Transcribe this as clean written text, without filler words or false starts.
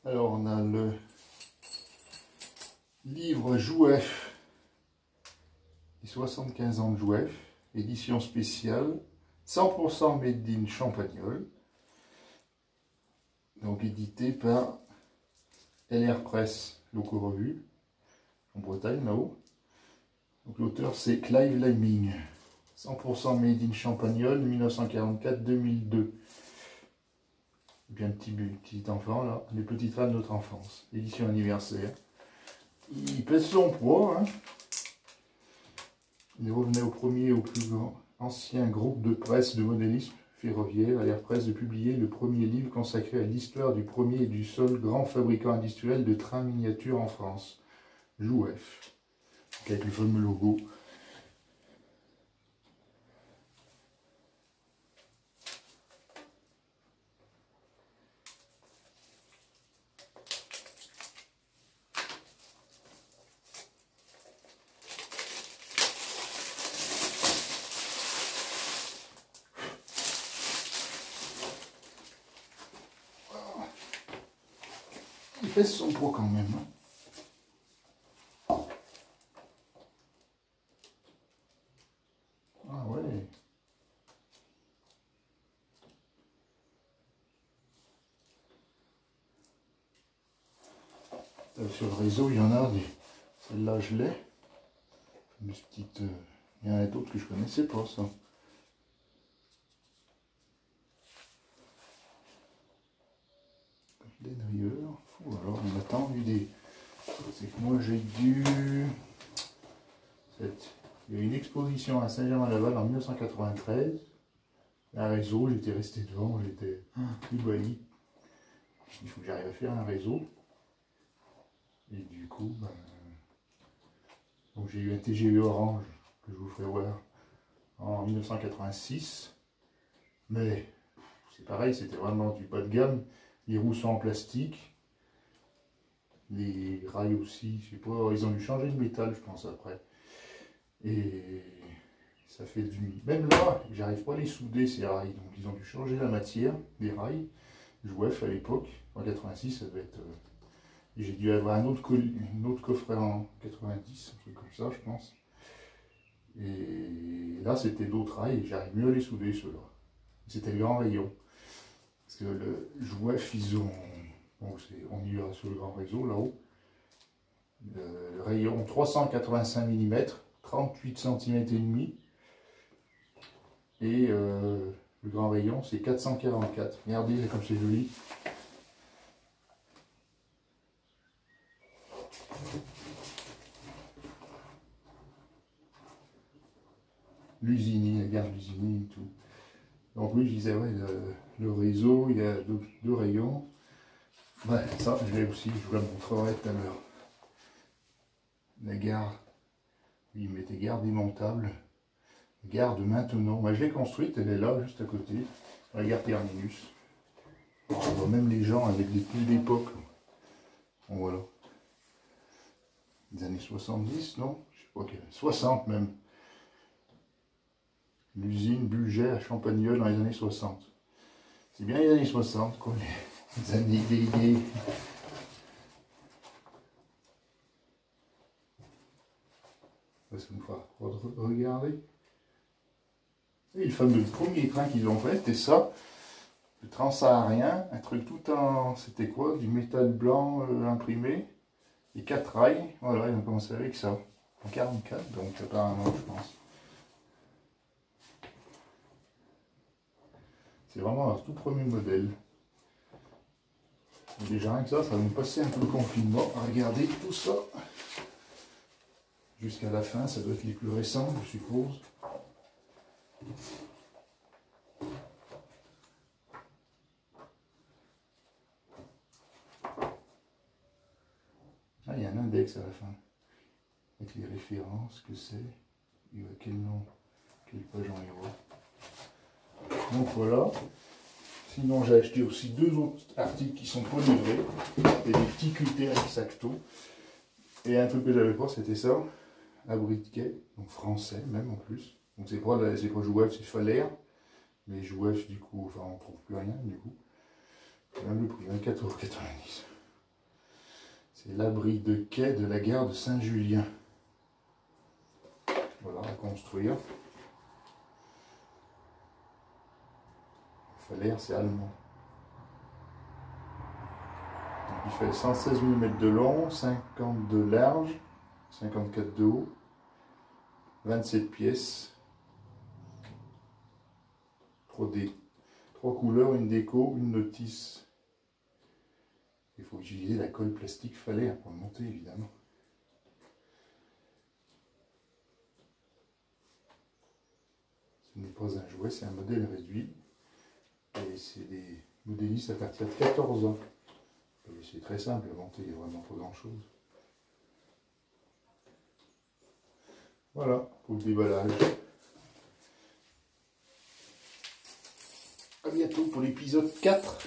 Alors on a le livre Jouef, les 75 ans de Jouef, édition spéciale, 100% made in Champagnole, donc édité par LR Press, Loco Revue, en Bretagne là-haut. Donc l'auteur c'est Clive Lyming, 100% made in Champagnole, 1944-2002. Bien petit enfant là, les petits trains de notre enfance, édition anniversaire. Il pèse son poids, hein. Il revenait au premier et au plus ancien groupe de presse de modélisme ferroviaire, à l'Air Presse, de publier le premier livre consacré à l'histoire du premier et du seul grand fabricant industriel de trains miniatures en France, Jouef, avec le fameux logo. Il pèse son poids quand même. Ah ouais. Sur le réseau, il y en a des. Celle-là, je l'ai. Une petite. Il y en a d'autres que je connaissais pas, ça. Des drieurs. Ou alors, on a tant eu des. C'est que moi, j'ai dû. Il y a eu une exposition à Saint-Germain-Laval en 1993. Un réseau, j'étais resté devant, j'étais ébahi. Il faut que j'arrive à faire un réseau. Et du coup, ben, donc j'ai eu un TGV Orange que je vous ferai voir en 1986. Mais c'est pareil, c'était vraiment du bas de gamme. Les roues sont en plastique. Les rails aussi, je sais pas, ils ont dû changer de métal, je pense, après. Et ça fait du... Même là, j'arrive pas à les souder, ces rails. Donc ils ont dû changer la matière des rails. Jouef à l'époque, en 86, ça devait être... J'ai dû avoir un autre coffret en 90, un truc comme ça, je pense. Et là, c'était d'autres rails, et j'arrive mieux à les souder, ceux-là. C'était le grand rayon. Parce que le Jouef, ils ont... Bon, on y va sur le grand réseau, là-haut. Le rayon 385 mm, 38 cm et demi. Et le grand rayon, c'est 444. Regardez comme c'est joli. L'Usigny, la gare d'Usigny et tout. Donc oui, je disais, ouais, le réseau, il y a deux rayons. Ouais, ça, je l'ai aussi, je vous la montrerai tout à l'heure. La gare, oui, il mettait gare démontable. Gare de Maintenon. Moi, je l'ai construite, elle est là, juste à côté. La gare Terminus. On voit même les gens avec des piles d'époque. Bon, voilà. Des années 70, non? Je sais pas quelle. 60 même. L'usine Bulger à Champagnole dans les années 60. C'est bien les années 60, quoi. Les années déliées. Parce qu'on va regarder. Et le fameux premier train qu'ils ont fait, c'était ça. Le Transsaharien, un truc tout en... C'était quoi? Du métal blanc imprimé. Et 4 rails. Voilà, ils ont commencé avec ça. En 44, donc apparemment, je pense. C'est vraiment un tout premier modèle. Et déjà rien que ça va nous passer un peu le confinement à regarder tout ça. Jusqu'à la fin, ça doit être les plus récents, je suppose. Ah, il y a un index à la fin. Avec les références, que c'est. Quel nom, quelle page on y voit. Donc voilà. Sinon, j'ai acheté aussi deux autres articles qui sont pas livrés. Et des petits cutters exacto. Et un truc que j'avais pas, c'était ça. Abri de quai, donc français même en plus. Donc c'est pas Jouef, c'est Falaire. Mais Jouef, du coup, enfin on trouve plus rien du coup. Même le prix, 24,90 €. C'est l'abri de quai de la gare de Saint-Julien. Voilà, à construire. Falaire, c'est allemand. Donc, il fait 116 mm de long, 50 de large, 54 de haut, 27 pièces. 3D. 3 couleurs, une déco, une notice. Il faut utiliser la colle plastique Falaire pour le monter, évidemment. Ce n'est pas un jouet, c'est un modèle réduit. Et c'est des modélistes à partir de 14 ans. C'est très simple à monter, il n'y a vraiment pas grand chose. Voilà pour le déballage. A bientôt pour l'épisode 4.